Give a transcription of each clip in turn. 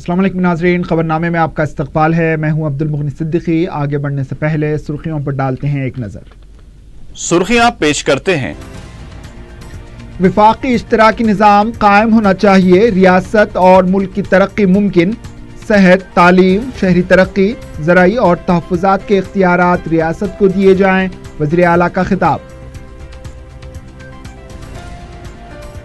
अस्सलाम वालेकुम नाज़रीन, खबरनामे में आपका इस्तकबाल है। मैं हूं अब्दुल मुगनी सिद्दीकी। आगे बढ़ने से पहले सुर्खियों पर डालते हैं एक नज़र। सुर्खियां पेश करते हैं। विफाकी इश्तराकी निज़ाम कायम होना चाहिए, रियासत और मुल्क की तरक्की मुमकिन। सेहत, तालीम, शहरी तरक्की, ज़राई और तहफ़्फ़ुज़ात के इख्तियारात रियासत को दिए जाएं, वज़ीर आला का खिताब।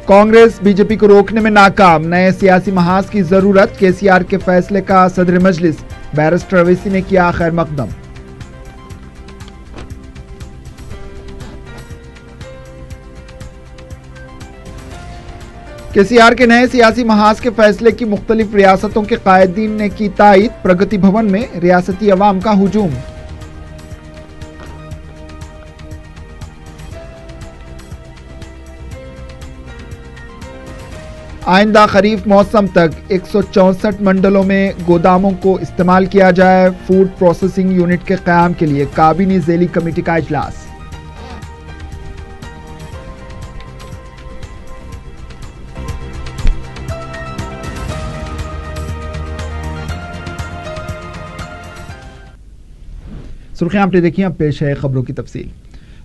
कांग्रेस बीजेपी को रोकने में नाकाम, नए सियासी महाज की जरूरत। केसीआर के फैसले का सदर मजलिस बैरिस्टर अवैसी ने किया खैर मकदम। केसीआर के नए सियासी महाज के फैसले की मुख्तलिफ रियासतों के कायदीन ने की तायीद। प्रगति भवन में रियासती अवाम का हुजूम। आइंदा खरीफ मौसम तक 164 मंडलों में गोदामों को इस्तेमाल किया जाए। फूड प्रोसेसिंग यूनिट के क़याम के लिए काबीनी ज़ेली कमेटी का इजलास। सुर्खियां आपने देखी, अब पेश है खबरों की तफसील।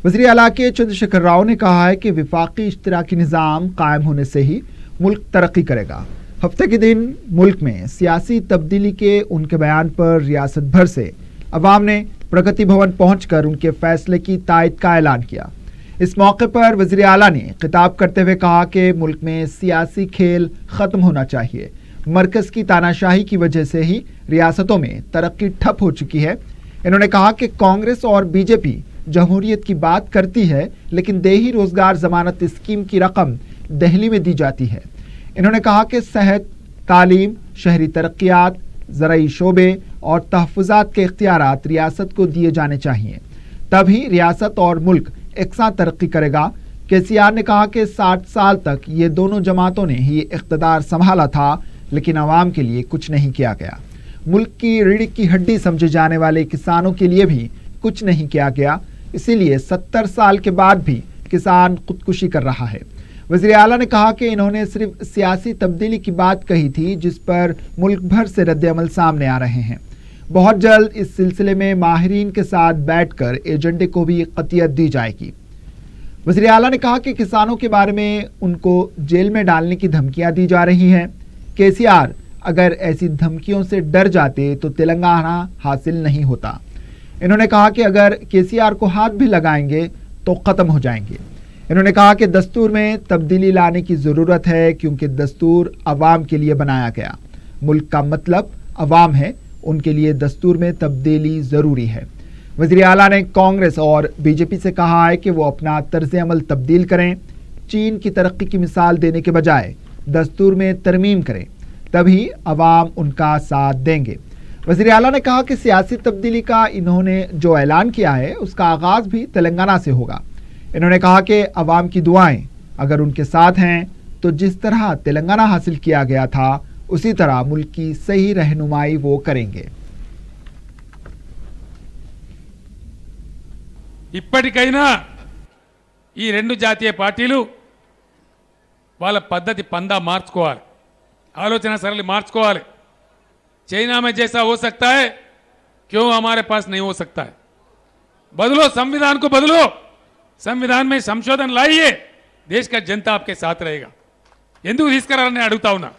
वज़ीर आला के चंद्रशेखर राव ने कहा है कि विफाकी इश्तराकी निज़ाम कायम होने से ही मुल्क तरक्की करेगा। हफ्ते के दिन मुल्क में सियासी तब्दीली के उनके बयान पर रियासत भर से अवाम ने प्रगति भवन पहुंचकर उनके फैसले की तायद का ऐलान किया। इस मौके पर वज़ीर आला ने खिताब करते हुए कहा कि मुल्क में सियासी खेल ख़त्म होना चाहिए। मरकज़ की तानाशाही की वजह से ही रियासतों में तरक्की ठप हो चुकी है। इन्होंने कहा कि कांग्रेस और बीजेपी जमहूरियत की बात करती है, लेकिन देही रोजगार जमानत स्कीम की रकम दिल्ली में दी जाती है। इन्होंने कहा कि सेहत, तालीम, शहरी तरक्यात, ज़राई शोबे और तहफ़्फ़ुज़ात के इख्तियारात रियासत को दिए जाने चाहिए, तभी रियासत और मुल्क एकसां तरक्की करेगा। केसीआर ने कहा कि 60 साल तक ये दोनों जमातों ने ही इक़्तिदार संभाला था, लेकिन आवाम के लिए कुछ नहीं किया गया। मुल्क की रीढ़ की हड्डी समझे जाने वाले किसानों के लिए भी कुछ नहीं किया गया, इसीलिए 70 साल के बाद भी किसान खुदकुशी कर रहा है। वज़ीर आला ने कहा कि इन्होंने सिर्फ सियासी तब्दीली की बात कही थी, जिस पर मुल्क भर से रद्द-ए-अमल सामने आ रहे हैं। बहुत जल्द इस सिलसिले में माहिरीन के साथ बैठकर एजेंडे को भी क़तियत दी जाएगी। वज़ीर आला ने कहा कि किसानों के बारे में उनको जेल में डालने की धमकियां दी जा रही हैं। केसीआर अगर ऐसी धमकियों से डर जाते तो तेलंगाना हासिल नहीं होता। इन्होंने कहा कि अगर केसीआर को हाथ भी लगाएंगे तो ख़त्म हो जाएंगे। इन्होंने कहा कि दस्तूर में तब्दीली लाने की ज़रूरत है, क्योंकि दस्तूर अवाम के लिए बनाया गया। मुल्क का मतलब अवाम है, उनके लिए दस्तूर में तब्दीली ज़रूरी है। वज़ीर आला ने कांग्रेस और बीजेपी से कहा है कि वो अपना तर्ज़ अमल तब्दील करें। चीन की तरक्की की मिसाल देने के बजाय दस्तूर में तरमीम करें, तभी अवाम उनका साथ देंगे। वज़ीर आला ने कहा कि सियासी तब्दीली का इन्होंने जो ऐलान किया है, उसका आगाज़ भी तेलंगाना से होगा। इन्होंने कहा कि अवाम की दुआएं अगर उनके साथ हैं तो जिस तरह तेलंगाना हासिल किया गया था, उसी तरह मुल्क की सही रहनुमाई वो करेंगे। ఇప్పటికైనా ఈ రెండు జాతీయ పార్టీలు వాళ్ళ పద్ధతి పందా మార్చుకోవాలి, ఆలోచన సరళి మార్చుకోవాలి। चाइना में जैसा हो सकता है, क्यों हमारे पास नहीं हो सकता है? बदलो संविधान को, बदलो संविधान में संशोधन लाइए, देश का जनता आपके साथ रहेगा। ఎందుకు తీసుకురారని అడుగుతా ఉన్నా।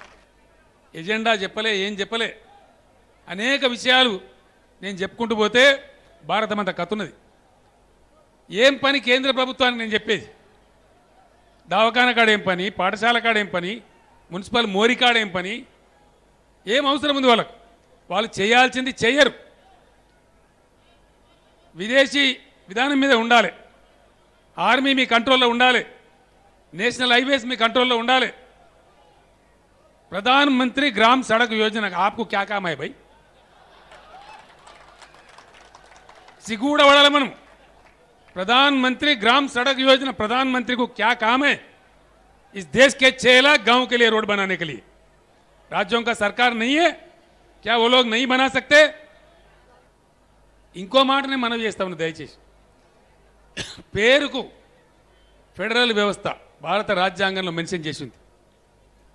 ఎజెండా చెప్పలే, ఏం చెప్పలే, అనేక విషయాలు నేను చెప్పుకుంటూ పోతే భారతమంతా కతున్నది। ఏం పని కేంద్ర ప్రభుత్వానికి నేను చెప్పేది? దవాఖాన కాడ ఏం పని, పాఠశాల కాడ ఏం పని, మున్సిపల్ మోరీ కాడ ఏం పని, ఏం అవసరం ఉంది వాళ్ళకు? వాళ్ళు చేయాల్సింది చెయ్యరు। విదేశీ విధానం మీద ఉండాలి, ఆర్మీ మీ కంట్రోల్లో ఉండాలి, నేషనల్ హైవేస్ మీ కంట్రోల్లో ఉండాలి। प्रधानमंत्री ग्राम सड़क योजना का आपको क्या काम है भाई? सिगूड़ा वाला मन प्रधानमंत्री ग्राम सड़क योजना, प्रधानमंत्री को क्या काम है? इस देश के 6 लाख गांव के लिए रोड बनाने के लिए। राज्यों का सरकार नहीं है क्या? वो लोग नहीं बना सकते? ఇంకో మాటనే మనం చేస్తామని దయచేసి పేరుకు ఫెడరల్ వ్యవస్థ భారత రాజ్యాంగంలో మెన్షన్ చేసింది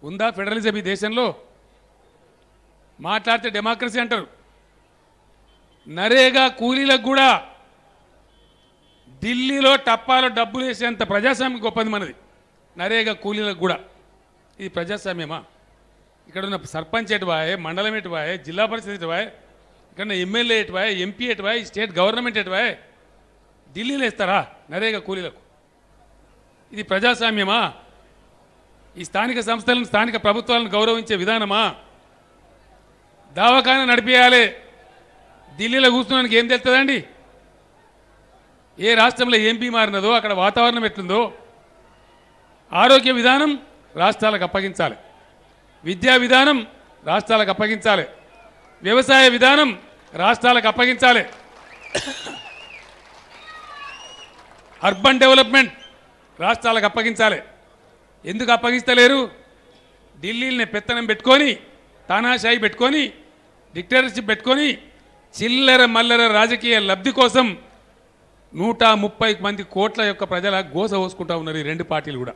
ఉందా? ఫెడరలిజం ఈ దేశంలో మాట్లాడితే డెమోక్రసీ అంటారు. నరేగా కూలీలకు కూడా ఢిల్లీలో టప్పాలో డబ్బులు వేసేంత ప్రజాస్వామ్యం గొప్పది మనది. నరేగా కూలీలకు కూడా ఇది ప్రజాస్వామ్యమా? ఇక్కడ ఉన్న సర్పంచ్ ఎటువాయే, మండలం ఎటువాయే, జిల్లా పరిషత్ ఎటువాయే, ఇక్కడ ఎమ్మెల్యే ఎటువాయే, ఎంపీ ఎటువాయే, స్టేట్ గవర్నమెంట్ ఎటువాయే, ఢిల్లీలో ఇస్తారా నరేగా కూలీలకు? ఇది ప్రజాస్వామ్యమా? ఈ స్థానిక సంస్థలను, స్థానిక ప్రభుత్వాలను గౌరవించే విధానమా? దవాఖానా నడిపేయాలి, ఢిల్లీలో కూర్చున్నానికి ఏం తెలుస్తుందండి? ఏ రాష్ట్రంలో ఏం బీమారినదో, అక్కడ వాతావరణం ఎట్లుందో. ఆరోగ్య విధానం రాష్ట్రాలకు అప్పగించాలి, విద్యా విధానం రాష్ట్రాలకు అప్పగించాలి, వ్యవసాయ విధానం రాష్ట్రాలకు అప్పగించాలి, అర్బన్ డెవలప్మెంట్ రాష్ట్రాలకు అప్పగించాలి. ఎందుకు అప్పగిస్తలేరు? ఢిల్లీని పెత్తనం పెట్టుకొని, తానాషాయి పెట్టుకొని, డిక్టేటర్షిప్ పెట్టుకొని, చిల్లర మల్లర రాజకీయ లబ్ధి కోసం 130 మంది కోట్ల యొక్క ప్రజల గోస పోసుకుంటా ఉన్నారు ఈ రెండు పార్టీలు కూడా.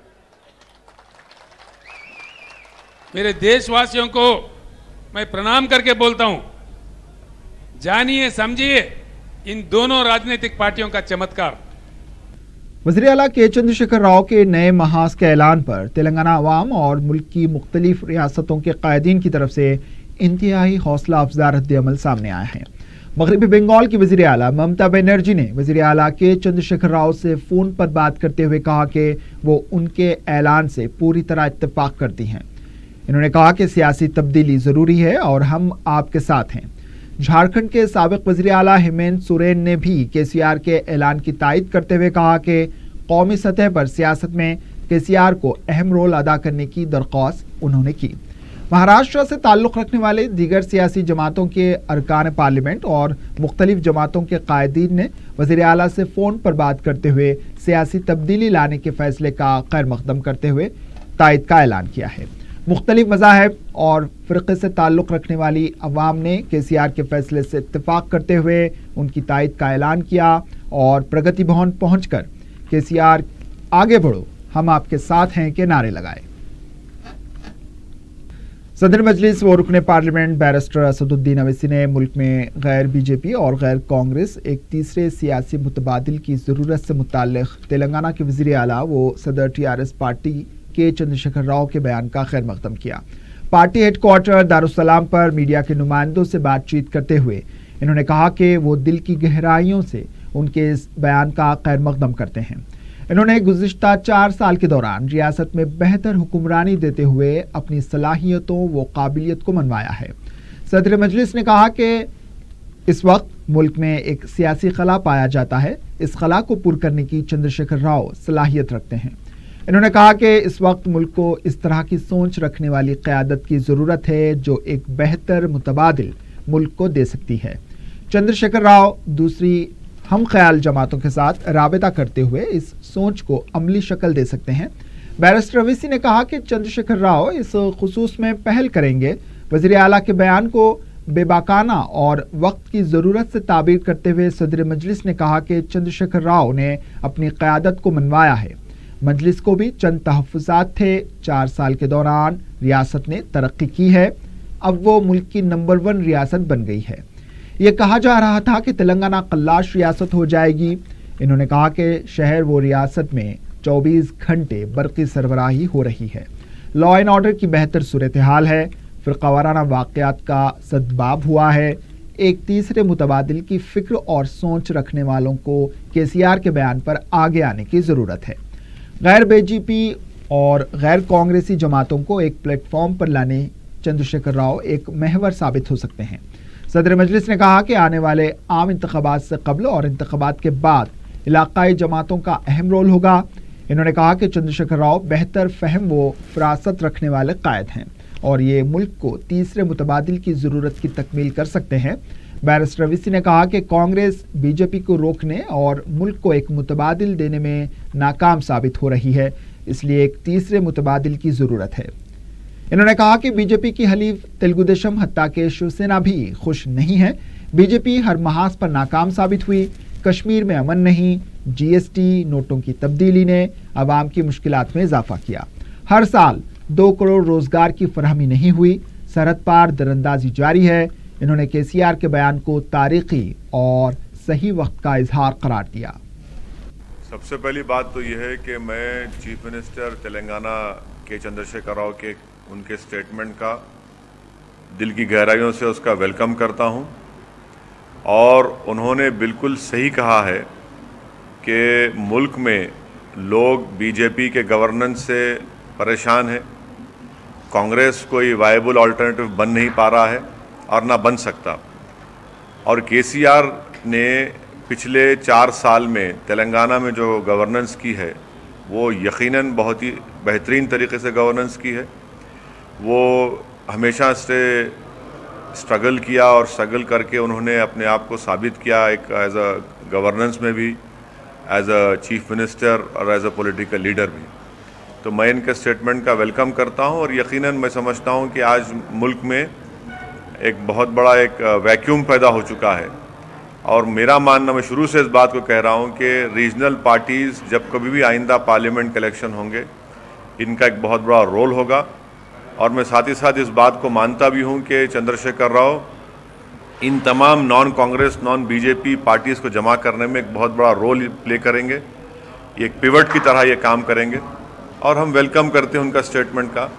मेरे देशवासियों को मैं प्रणाम करके बोलता हूं, जानिए समझिए इन दोनों राजनीतिक पार्टियों का चमत्कार। वज़ीर आला के चंद्रशेखर राव के नए महाज के ऐलान पर तेलंगाना अवाम और मुल्क की मुख्तलिफ रियासतों के कायदीन की तरफ से इंतहाई हौसला अफजा रद्द-ए-अमल सामने आया है। मगरबी बंगाल की वज़ीर आला ममता बनर्जी ने वज़ीर आला के चंद्रशेखर राव से फ़ोन पर बात करते हुए कहा कि वो उनके ऐलान से पूरी तरह इत्तेफाक करती हैं। इन्होंने कहा कि सियासी तब्दीली ज़रूरी है और हम आपके साथ हैं। झारखंड के साबिक वज़ीर आला हेमंत सोरेन ने भी केसीआर के ऐलान की तायद करते हुए कहा कि कौमी सतह पर सियासत में केसीआर को अहम रोल अदा करने की दरख्वास्त उन्होंने की। महाराष्ट्र से ताल्लुक़ रखने वाले दीगर सियासी जमातों के अरकान पार्लियामेंट और मुख्तलिफ जमातों के कायदीन ने वज़ीर आला से फ़ोन पर बात करते हुए सियासी तब्दीली लाने के फैसले का खैर मक़दम करते हुए तायद का ऐलान किया है। मुख्तलिफ मज़ाहिब और फ़िरक़े से ताल्लुक़ रखने वाली अवाम ने केसीआर के फैसले से इत्तेफाक करते हुए उनकी तायद का ऐलान किया और प्रगति भवन पहुंचकर केसीआर आगे बढ़ो हम आपके साथ हैं के नारे लगाए। सदर मजलिस व रुकने पार्लियामेंट बैरिस्टर असदुद्दीन अवैसी ने मुल्क में गैर बीजेपी और गैर कांग्रेस एक तीसरे सियासी मुतबादिल की ज़रूरत से मुताल्लिक़ तेलंगाना के वज़ीर आला व सदर TRS पार्टी के चंद्रशेखर राव के बयान का खैर मक़दम किया। पार्टी हेडक्वार्टर दारुस्सलाम पर मीडिया के नुमाइंदों से बातचीत करते हुए इन्होंने कहा कि वो दिल की गहराइयों से उनके इस बयान का खैर मक़दम करते हैं। इन्होंने गुज़िश्ता 4 साल के दौरान रियासत में बेहतर हुक्मरानी देते हुए अपनी सलाहियतों व काबिलियत को मनवाया है। सदर मजलिस ने कहा कि इस वक्त मुल्क में एक सियासी खला पाया जाता है, इस खला को पुर करने की चंद्रशेखर राव सलाहियत रखते हैं। इन्होंने कहा कि इस वक्त मुल्क को इस तरह की सोच रखने वाली क़यादत की ज़रूरत है जो एक बेहतर मुतबादिल मुल्क को दे सकती है। चंद्रशेखर राव दूसरी हम ख्याल जमातों के साथ राबता करते हुए इस सोच को अमली शक्ल दे सकते हैं। बैरिस्टर अवैसी ने कहा कि चंद्रशेखर राव इस खुसूस में पहल करेंगे। वज़ीर आला के बयान को बेबाकाना और वक्त की ज़रूरत से ताबीर करते हुए सदर मजलिस ने कहा कि चंद्रशेखर राव ने अपनी क़यादत को मनवाया है। मजलिस को भी चंद तहफ़्फ़ुज़ात थे। 4 साल के दौरान रियासत ने तरक्की की है, अब वो मुल्क की नंबर 1 रियासत बन गई है। ये कहा जा रहा था कि तेलंगाना कल्लाश रियासत हो जाएगी। इन्होंने कहा कि शहर व रियासत में 24 घंटे बरक़ी सरबराही हो रही है, लॉ एंड ऑर्डर की बेहतर सूरत हाल है, फ़िरक़ावाराना वाक़यात का सद्बाब हुआ है। एक तीसरे मुतबादिल की फ़िक्र और सोच रखने वालों को केसीआर के बयान पर आगे आने की ज़रूरत है। गैर बीजेपी और गैर कांग्रेसी जमातों को एक प्लेटफॉर्म पर लाने चंद्रशेखर राव एक महवर साबित हो सकते हैं। सदर मजलिस ने कहा कि आने वाले आम इंतखाबात से कब्ल और इंतखाबात के बाद इलाकाई जमातों का अहम रोल होगा। इन्होंने कहा कि चंद्रशेखर राव बेहतर फहम व फरासत रखने वाले कायद हैं और ये मुल्क को तीसरे मुतबादिल की ज़रूरत की तकमील कर सकते हैं। बैरिस्टर अवैसी ने कहा कि कांग्रेस बीजेपी को रोकने और मुल्क को एक मुतबादिल देने में नाकाम साबित हो रही है, इसलिए एक तीसरे मुतबादिल की ज़रूरत है। इन्होंने कहा कि बीजेपी की हलीफ तेलुगु देशम हत्ता के शिवसेना भी खुश नहीं है। बीजेपी हर महाज पर नाकाम साबित हुई। कश्मीर में अमन नहीं, GST नोटों की तब्दीली ने आवाम की मुश्किलात में इजाफा किया। हर साल 2 करोड़ रोजगार की फरहमी नहीं हुई। सरहद पार दरअंदाजी जारी है। इन्होंने केसीआर के बयान को तारीखी और सही वक्त का इजहार करार दिया। सबसे पहली बात तो यह है कि मैं चीफ मिनिस्टर तेलंगाना के चंद्रशेखर राव के उनके स्टेटमेंट का दिल की गहराइयों से उसका वेलकम करता हूं और उन्होंने बिल्कुल सही कहा है कि मुल्क में लोग बीजेपी के गवर्नेंस से परेशान हैं। कांग्रेस कोई वायबल अल्टरनेटिव बन नहीं पा रहा है और ना बन सकता, और केसीआर ने पिछले 4 साल में तेलंगाना में जो गवर्नेंस की है वो यकीनन बहुत ही बेहतरीन तरीके से गवर्नेंस की है। वो हमेशा से स्ट्रगल किया और स्ट्रगल करके उन्होंने अपने आप को साबित किया, एक एज अ गवर्नेंस में भी, एज अ चीफ मिनिस्टर और एज अ पॉलिटिकल लीडर भी। तो मैं इनके स्टेटमेंट का वेलकम करता हूं और यकीनन मैं समझता हूं कि आज मुल्क में एक बहुत बड़ा एक वैक्यूम पैदा हो चुका है। और मेरा मानना, मैं शुरू से इस बात को कह रहा हूं कि रीजनल पार्टीज़ जब कभी भी आइंदा पार्लियामेंट के इलेक्शन होंगे, इनका एक बहुत बड़ा रोल होगा। और मैं साथ ही साथ इस बात को मानता भी हूं कि चंद्रशेखर राव इन तमाम non Congress, non BJP parties को जमा करने में एक बहुत बड़ा रोल प्ले करेंगे। ये एक पिवट की तरह ये काम करेंगे और हम वेलकम करते हैं उनका स्टेटमेंट का।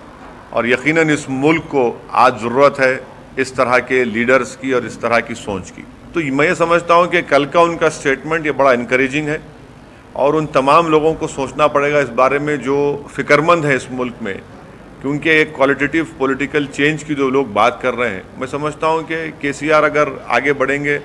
और यकीनन इस मुल्क को आज ज़रूरत है इस तरह के लीडर्स की और इस तरह की सोच की। तो मैं ये समझता हूँ कि कल का उनका स्टेटमेंट ये बड़ा इनकरेजिंग है और उन तमाम लोगों को सोचना पड़ेगा इस बारे में जो फ़िक्रमंद है इस मुल्क में, क्योंकि एक क्वालिटेटिव पॉलिटिकल चेंज की जो लोग बात कर रहे हैं, मैं समझता हूँ कि केसीआर अगर आगे बढ़ेंगे,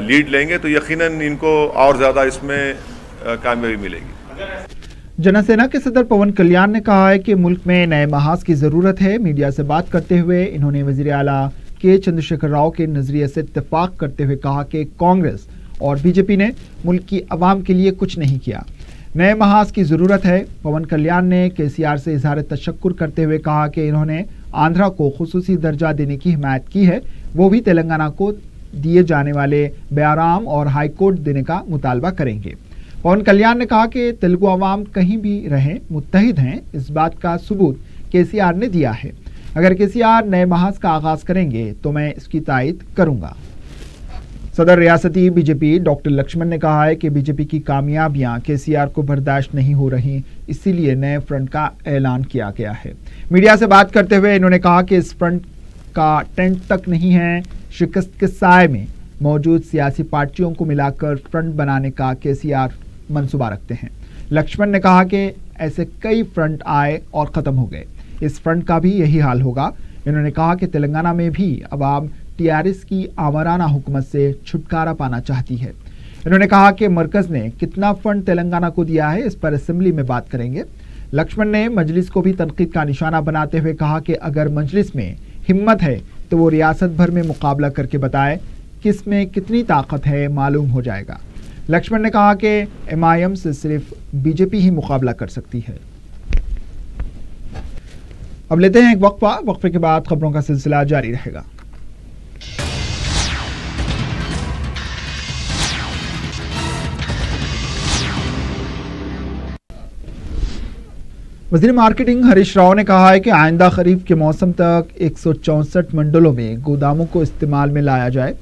लीड लेंगे, तो यकीनन इनको और ज़्यादा इसमें कामयाबी मिलेगी। जनसेना के सदर पवन कल्याण ने कहा है कि मुल्क में नए महाज की ज़रूरत है। मीडिया से बात करते हुए इन्होंने वज़ीर आला के चंद्रशेखर राव के नज़रिए से इत्तेफाक करते हुए कहा कि कांग्रेस और बीजेपी ने मुल्क की आवाम के लिए कुछ नहीं किया, नए महाज की ज़रूरत है। पवन कल्याण ने केसीआर से इजहार तशक्कुर करते हुए कहा कि इन्होंने आंध्रा को खुसूसी दर्जा देने की हिमायत की है, वो भी तेलंगाना को दिए जाने वाले बेआराम और हाई कोर्ट देने का मुतालबा करेंगे। पवन कल्याण ने कहा कि तेलुगु अवाम कहीं भी रहें मुत्तहिद हैं, इस बात का सबूत केसीआर ने दिया है। अगर केसीआर नए महाज का आगाज करेंगे तो मैं इसकी तायद करूंगा। सदर रियासती बीजेपी डॉक्टर लक्ष्मण ने कहा है कि बीजेपी की कामयाबियां केसीआर को बर्दाश्त नहीं हो रही, इसीलिए नए फ्रंट का ऐलान किया गया है। मीडिया से बात करते हुए इन्होंने कहा कि इस फ्रंट का टेंट तक नहीं है, शिकस्त के साए में मौजूद सियासी पार्टियों को मिलाकर फ्रंट बनाने का केसीआर मंसूबा रखते हैं। लक्ष्मण ने कहा कि ऐसे कई फ्रंट आए और ख़त्म हो गए, इस फ्रंट का भी यही हाल होगा। इन्होंने कहा कि तेलंगाना में भी अवाम टीआरएस की आमराना हुकूमत से छुटकारा पाना चाहती है। इन्होंने कहा कि मरकज़ ने कितना फंड तेलंगाना को दिया है, इस पर असेंबली में बात करेंगे। लक्ष्मण ने मजलिस को भी तनकीद का निशाना बनाते हुए कहा कि अगर मजलिस में हिम्मत है तो वो रियासत भर में मुकाबला करके बताए, किस में कितनी ताकत है मालूम हो जाएगा। लक्ष्मण ने कहा कि एमआईएम से सिर्फ बीजेपी ही मुकाबला कर सकती है। अब लेते हैं एक वक्फा, वक्फे के बाद खबरों का सिलसिला जारी रहेगा। वज़ीर मार्केटिंग हरीश राव ने कहा है कि आइंदा खरीफ के मौसम तक 164 मंडलों में गोदामों को इस्तेमाल में लाया जाए।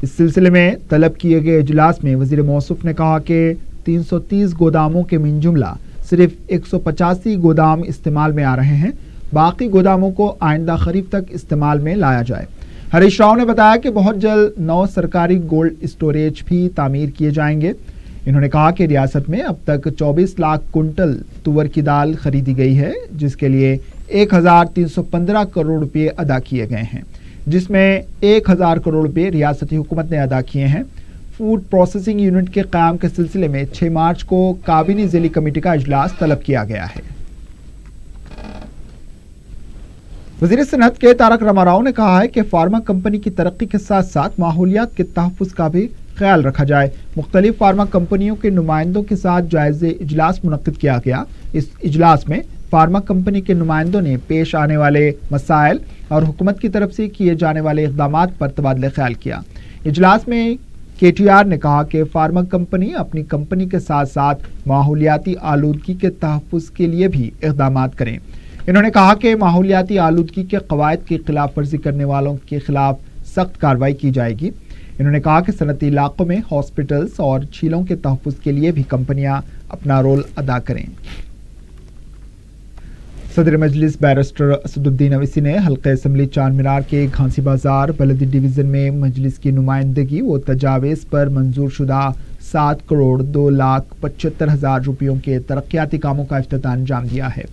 इस सिलसिले में तलब किए गए इजलास में वज़ीर मौसूफ ने कहा कि 330 गोदामों के मिन जुमला सिर्फ 185 गोदाम इस्तेमाल में आ रहे हैं, बाकी गोदामों को आइंदा खरीफ तक इस्तेमाल में लाया जाए। हरीश राव ने बताया कि बहुत जल्द 9 सरकारी कोल्ड स्टोरेज भी तामीर किए जाएंगे। इन्होंने कहा कि रियासत में अब तक 24 लाख कुंटल तुअर की दाल खरीदी गई है, जिसके लिए 1315 करोड़ रुपये अदा किए गए हैं, जिसमें 1000 करोड़ रुपये रियासती हुकूमत ने अदा किए हैं। फूड प्रोसेसिंग यूनिट के क़याम के सिलसिले में 6 मार्च को काबीनी ज़िली कमेटी का इजलास तलब किया गया है। वज़ीर सनअत के तारक रामाराव ने कहा है कि फार्मा कंपनी की तरक्की के साथ साथ माहौलियात के तहफ़्फ़ुज़ का भी ख्याल रखा जाए। मुख्तलिफ फार्मा कंपनियों के नुमाइंदों के साथ जायज़े इजलास मुनक़्क़िद किया गया। इस इजलास में फार्मा कंपनी के नुमाइंदों ने पेश आने वाले मसाइल और हुकूमत की तरफ से किए जाने वाले इक़दामात पर तबादला ख्याल किया। इजलास में केटीआर ने कहा कि फार्मा कंपनी अपनी कंपनी के साथ साथ माहौलियाती आलूदगी के तहफ़्फ़ुज़ के लिए भी इक़दामात करें। انہوں نے کہا کہ ماحولیاتی آلودگی کے قواعد کی خلاف ورزی کرنے والوں کے خلاف سخت کارروائی کی جائے گی۔ انہوں نے کہا کہ صنعتی علاقوں میں ہاسپٹلز اور جھیلوں کے تحفظ کے لیے بھی کمپنیاں اپنا رول ادا کریں۔ صدر مجلس بیرسٹر اسد الدین اویسی نے حلقہ اسمبلی چار مینار کے گھانسی بازار بلدی ڈویژن میں مجلس کی نمائندگی و تجاویز پر منظور شدہ 7 کروڑ 2,75,000 روپیوں کے ترقیاتی کاموں کا افتتاح انجام دیا ہے۔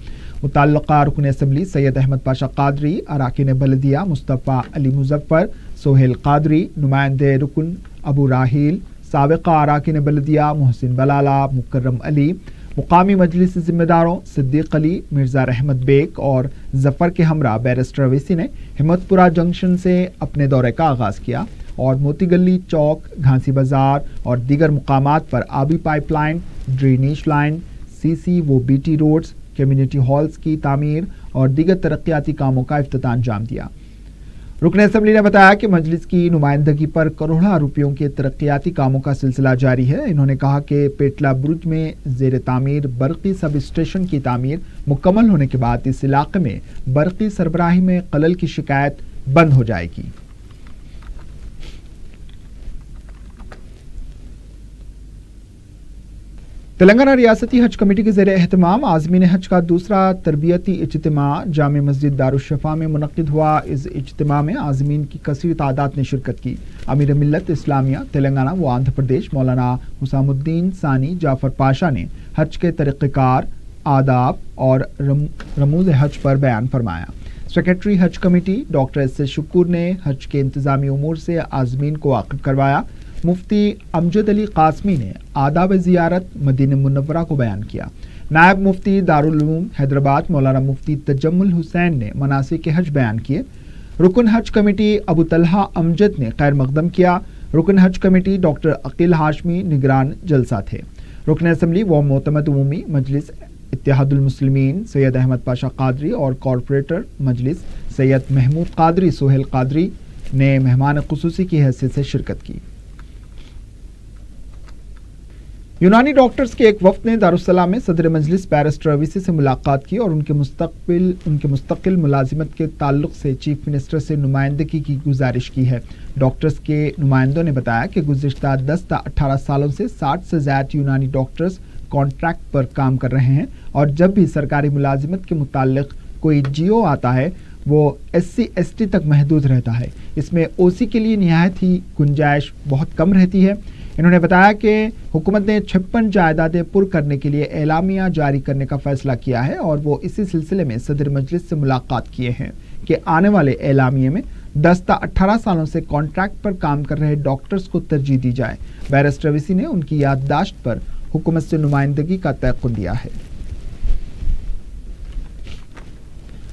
متعلقہ رکن اسمبلی سید احمد پاشا قادری، اراکین بلدیہ مصطفیٰ علی مظفر، سہیل قادری، نمائندے رکن ابو راحیل، سابقہ اراکین بلدیہ محسن بلالہ، مکرم علی، مقامی مجلس ذمہ داروں صدیق علی، مرزا رحمت بیگ اور ظفر کے ہمراہ بیرسٹر اویسی نے ہمت پورہ جنکشن سے اپنے دورے کا آغاز کیا اور موتی گلی چوک، گھانسی بازار اور دیگر مقامات پر آبی پائپ لائن، ڈرینیج لائن، سی و B T roads, community halls کی تعمیر اور دیگر ترقیاتی کاموں کا افتتاح انجام دیا۔ رکن اسمبلی نے بتایا کہ مجلس کی نمائندگی پر کروڑوں روپیوں کے ترقیاتی کاموں کا سلسلہ جاری ہے۔ انہوں نے کہا کہ پیٹلا برج میں زیر تعمیر برقی سب اسٹیشن کی تعمیر مکمل ہونے کے بعد اس علاقے میں برقی سربراہی میں خلل کی شکایت بند ہو جائے گی۔ تلنگانہ ریاستی حج کمیٹی کے زیر اہتمام عازمین حج کا دوسرا تربیتی اجتماع جامع مسجد دارالشفا میں منعقد ہوا۔ اس اجتماع میں عازمین کی کثیر تعداد نے شرکت کی۔ امیر ملت اسلامیہ تلنگانہ و آندھرا پردیش مولانا حسام الدین ثانی جعفر پاشا نے حج کے طریقہ کار، آداب اور رموز حج پر بیان فرمایا۔ سیکریٹری حج کمیٹی ڈاکٹر ایس شکور نے حج کے انتظامی امور سے عازمین کو واقف کروایا۔ مفتی امجد علی قاسمی نے آداب زیارت مدینہ منورہ کو بیان کیا۔ نائب مفتی دارالعلوم حیدرآباد مولانا مفتی تجمل حسین نے مناسک حج بیان کیے۔ رکن حج کمیٹی ابو طلحہ امجد نے خیر مقدم کیا۔ رکن حج کمیٹی ڈاکٹر عقیل ہاشمی نگران جلسہ تھے۔ رکن اسمبلی و معتمد عمومی مجلس اتحاد المسلمین سید احمد پاشا قادری اور کارپوریٹر مجلس سید محمود قادری سہیل قادری نے مہمان خصوصی کی حیثیت سے شرکت کی۔ یونانی ڈاکٹرز کے ایک وفد نے دارالسلام میں صدر مجلس بیرسٹر اویسی سے ملاقات کی اور ان کے مستقل ملازمت کے تعلق سے چیف منسٹر سے نمائندگی کی گزارش کی ہے۔ ڈاکٹرز کے نمائندوں نے بتایا کہ گزشتہ 10 تا 18 سالوں سے 60 سے زائد یونانی ڈاکٹرز کانٹریکٹ پر کام کر رہے ہیں اور جب بھی سرکاری ملازمت کے متعلق کوئی جیو آتا ہے وہ SC/ST تک محدود رہتا ہے۔ اس میں OC کے لیے نہایت ہی گنجائش بہت کم رہتی ہے۔ انہوں نے بتایا کہ حکومت نے 56 جائیدادیں پر کرنے کے لیے اعلامیہ جاری کرنے کا فیصلہ کیا ہے اور وہ اسی سلسلے میں صدر مجلس سے ملاقات کیے ہیں کہ آنے والے اعلامیے میں 10 تا 18 سالوں سے کانٹریکٹ پر کام کر رہے ڈاکٹرز کو ترجیح دی جائے۔ بیرسٹر اویسی نے ان کی یادداشت پر حکومت سے نمائندگی کا تیقن دیا ہے۔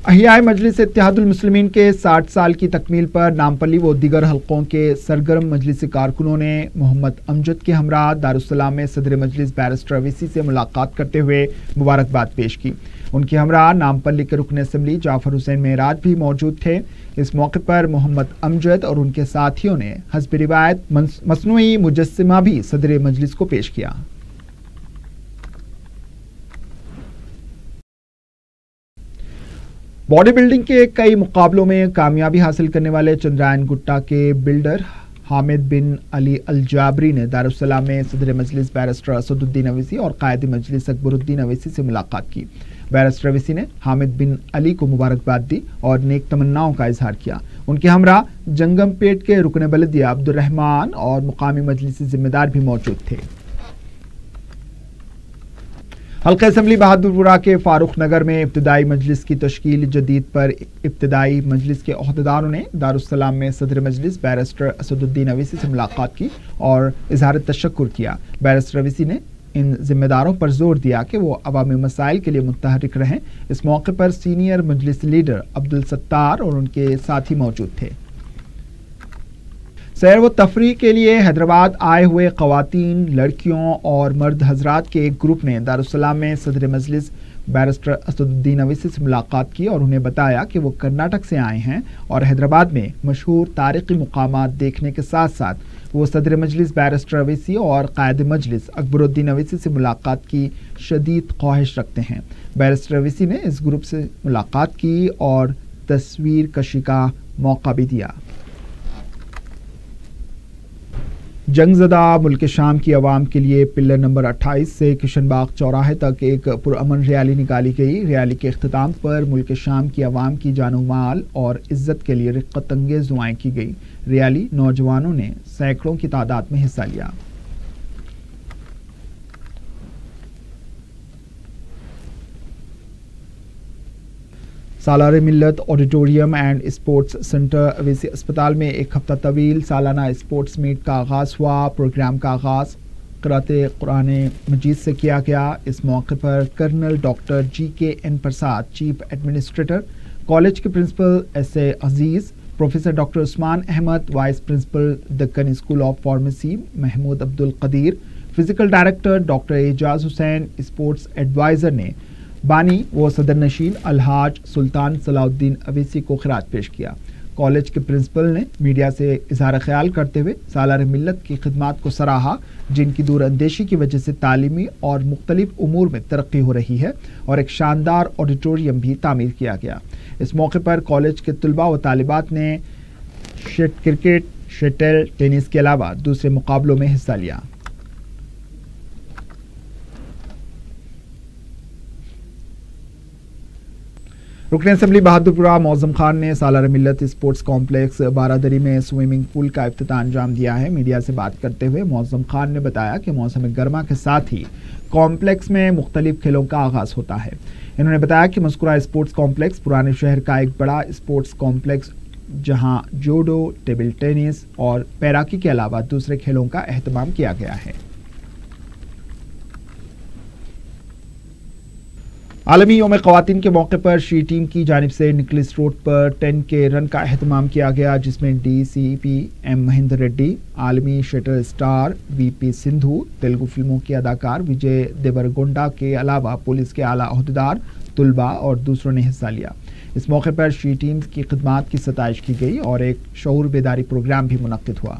احیائے مجلس اتحاد المسلمین کے 60 سال کی تکمیل پر نامپلی و دیگر حلقوں کے سرگرم مجلسی کارکنوں نے محمد امجد کے ہمراہ دارالسلام میں صدر مجلس بیرسٹر اویسی سے ملاقات کرتے ہوئے مبارکباد پیش کی۔ ان کے ہمراہ نامپلی کے رکن اسمبلی جعفر حسین معراج بھی موجود تھے۔ اس موقع پر محمد امجد اور ان کے ساتھیوں نے حسب روایت مصنوعی مجسمہ بھی صدر مجلس کو پیش کیا۔ باڈی بلڈنگ کے کئی مقابلوں میں کامیابی حاصل کرنے والے چندرائن گٹا کے بلڈر حامد بن علی الجابری نے دارالسلام میں صدر مجلس بیرسٹر اسد الدین اویسی اور قائد مجلس اکبر الدین اویسی سے ملاقات کی۔ بیرسٹر اویسی نے حامد بن علی کو مبارکباد دی اور نیک تمناؤں کا اظہار کیا۔ ان کے ہمراہ جنگم پیٹ کے رکن بلدیہ عبد الرحمان اور مقامی مجلسی ذمہ دار بھی موجود تھے۔ حلقہ اسمبلی بہادر پورہ کے فاروق نگر میں ابتدائی مجلس کی تشکیل جدید پر ابتدائی مجلس کے عہدیداروں نے دارالسلام میں صدر مجلس بیرسٹر اسد الدین اویسی سے ملاقات کی اور اظہار تشکر کیا۔ بیرسٹر اویسی نے ان ذمہ داروں پر زور دیا کہ وہ عوامی مسائل کے لیے متحرک رہیں۔ اس موقع پر سینئر مجلس لیڈر عبدالستار اور ان کے ساتھی موجود تھے۔ سیر و تفریح کے لیے حیدرآباد آئے ہوئے خواتین، لڑکیوں اور مرد حضرات کے ایک گروپ نے دارالسلام میں صدر مجلس بیرسٹر اسد الدین اویسی سے ملاقات کی اور انہیں بتایا کہ وہ کرناٹک سے آئے ہیں اور حیدرآباد میں مشہور تاریخی مقامات دیکھنے کے ساتھ ساتھ وہ صدر مجلس بیرسٹر اویسی اور قائد مجلس اکبر الدین اویسی سے ملاقات کی شدید خواہش رکھتے ہیں۔ بیرسٹر اویسی نے اس گروپ سے ملاقات کی اور تصویر کشی کا موقع بھی دیا۔ جنگ زدہ ملک شام کی عوام کے لیے پلر نمبر 28 سے کشن باغ چوراہے تک ایک پرامن ریالی نکالی گئی۔ ریالی کے اختتام پر ملک شام کی عوام کی جان و مال اور عزت کے لیے رقت انگیز دعائیں کی گئی۔ ریالی نوجوانوں نے سینکڑوں کی تعداد میں حصہ لیا۔ سالار ملت auditorium and sports centre Owaisi اسپتال میں ایک ہفتہ طویل سالانہ اسپورٹس میٹ کا آغاز ہوا۔ پروگرام کا آغاز قرأت قرآن مجید سے کیا گیا۔ اس موقع پر colonel doctor GKN Prasad, chief administrator, college کے principal SA Aziz, professor doctor Usman Ahmed, vice principal Deccan school of pharmacy Mahmood Abdul Qadeer, physical director doctor Ejaz Hussain, sports adviser نے بانی و صدر نشین الحاج سلطان صلاح الدین اویسی کو خراج پیش کیا۔ کالج کے پرنسپل نے میڈیا سے اظہار خیال کرتے ہوئے سالار ملت کی خدمات کو سراہا، جن کی دور اندیشی کی وجہ سے تعلیمی اور مختلف امور میں ترقی ہو رہی ہے، اور ایک شاندار آڈیٹوریم بھی تعمیر کیا گیا۔ اس موقع پر کالج کے طلباء و طالبات نے کرکٹ، شٹل ٹینس کے علاوہ دوسرے مقابلوں میں حصہ لیا۔ رکن اسمبلی بہادرپورہ معظم خان نے سالار ملت اسپورٹس کمپلیکس بارادری میں سوئمنگ پول کا افتتاح انجام دیا ہے۔ میڈیا سے بات کرتے ہوئے معظم خان نے بتایا کہ موسم گرما کے ساتھ ہی کمپلیکس میں مختلف کھیلوں کا آغاز ہوتا ہے۔ انہوں نے بتایا کہ مذکورہ اسپورٹس کمپلیکس پرانے شہر کا ایک بڑا اسپورٹس کمپلیکس جہاں جوڈو، ٹیبل ٹینس اور پیراکی کے علاوہ دوسرے کھیلوں کا اہتمام کیا گیا ہے۔ عالمی یوم خواتین کے موقع پر شی ٹیم کی جانب سے نکلس روڈ پر 10K رن کا اہتمام کیا گیا، جس میں DCP M مہندر ریڈی، عالمی shuttle star VP Sindhu, Telugu فلموں کے اداکار وجے دیورگونڈا کے علاوہ پولیس کے اعلیٰ عہدیدار، طلباء اور دوسروں نے حصہ لیا۔ اس موقع پر شی ٹیم کی خدمات کی ستائش کی گئی اور ایک شعور بیداری پروگرام بھی منعقد ہوا۔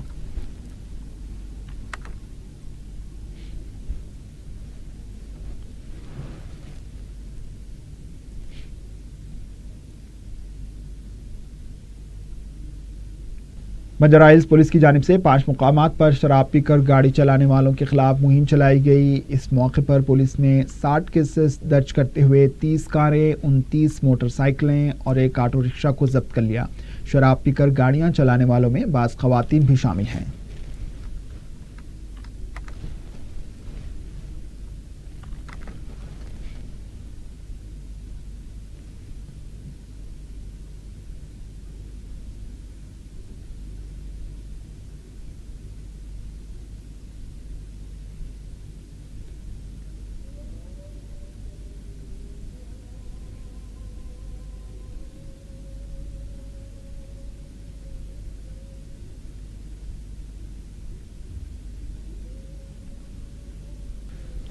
بنجارائلز پولیس کی جانب سے 5 مقامات پر شراب پی کر گاڑی چلانے والوں کے خلاف مہم چلائی گئی۔ اس موقع پر پولیس نے 60 کیسز درج کرتے ہوئے 30 کاریں، 29 موٹر سائیکلیں اور ایک آٹو رکشہ کو ضبط کر لیا۔ شراب پی کر گاڑیاں چلانے والوں میں بعض خواتین بھی شامل ہیں۔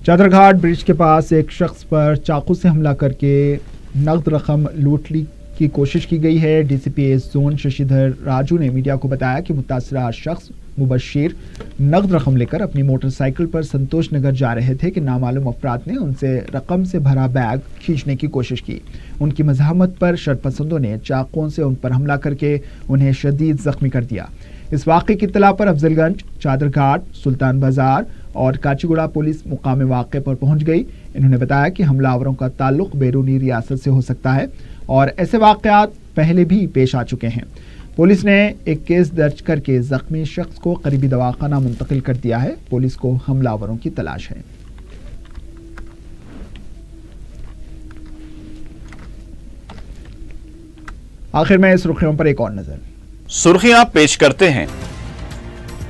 چادر گھاٹ برج کے پاس ایک شخص پر چاقو سے حملہ کر کے نقد رقم لوٹنے کی کوشش کی گئی ہے۔ DCP زون ششیدھر راجو نے میڈیا کو بتایا کہ متاثرہ شخص مبشر نقد رقم لے کر اپنی موٹر سائیکل پر سنتوش نگر جا رہے تھے کہ نامعلوم افراد نے ان سے رقم سے بھرا بیگ کھینچنے کی کوشش کی۔ ان کی مزاحمت پر شر پسندوں نے چاقوؤں سے ان پر حملہ کر کے انہیں شدید زخمی کر دیا۔ اس واقعے کی اطلاع پر افضل گنج، چادر گھاٹ، سلطان بازار اور کاچیگوڑا پولیس مقام واقعے پر پہنچ گئی۔ انہوں نے بتایا کہ حملہ آوروں کا تعلق بیرونی ریاست سے ہو سکتا ہے اور ایسے واقعات پہلے بھی پیش آ چکے ہیں۔ پولیس نے ایک کیس درج کر کے زخمی شخص کو قریبی دواخانہ منتقل کر دیا ہے۔ پولیس کو حملہ آوروں کی تلاش ہے۔ آخر میں سرخیوں پر ایک اور نظر۔ سرخیاں پیش کرتے ہیں۔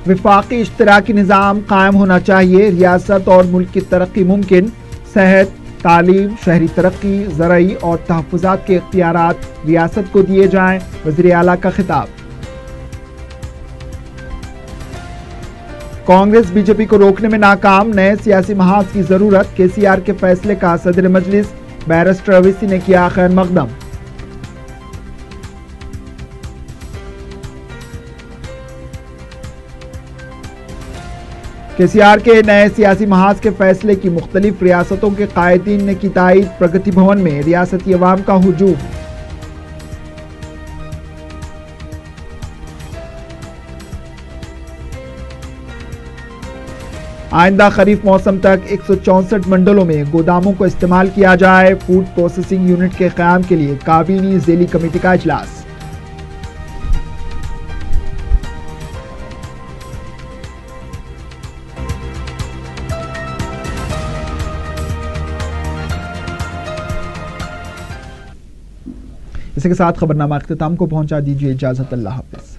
وفاقی اشتراکی نظام قائم ہونا چاہیے، ریاست اور ملک کی ترقی ممکن، صحت، تعلیم، شہری ترقی، زرعی اور تحفظات کے اختیارات ریاست کو دیے جائیں، وزیر اعلیٰ کا خطاب۔ کانگریس BJP کو روکنے میں ناکام، نئے سیاسی محاذ کی ضرورت، KCR کے فیصلے کا صدر مجلس بیرسٹر اویسی نے کیا خیر مقدم۔ KCR کے نئے سیاسی محاذ کے فیصلے کی مختلف ریاستوں کے قائدین نے کی تائید، پرگتی بھون میں ریاستی عوام کا ہجوم۔ آئندہ خریف موسم تک 164 منڈلوں میں گوداموں کو استعمال کیا جائے، فوڈ پروسیسنگ یونٹ کے قیام کے لیے کابینی ذیلی کمیٹی کا اجلاس۔ اسی کے ساتھ خبرنامہ اختتام کو پہنچا، دیجیے اجازت، اللہ حافظ۔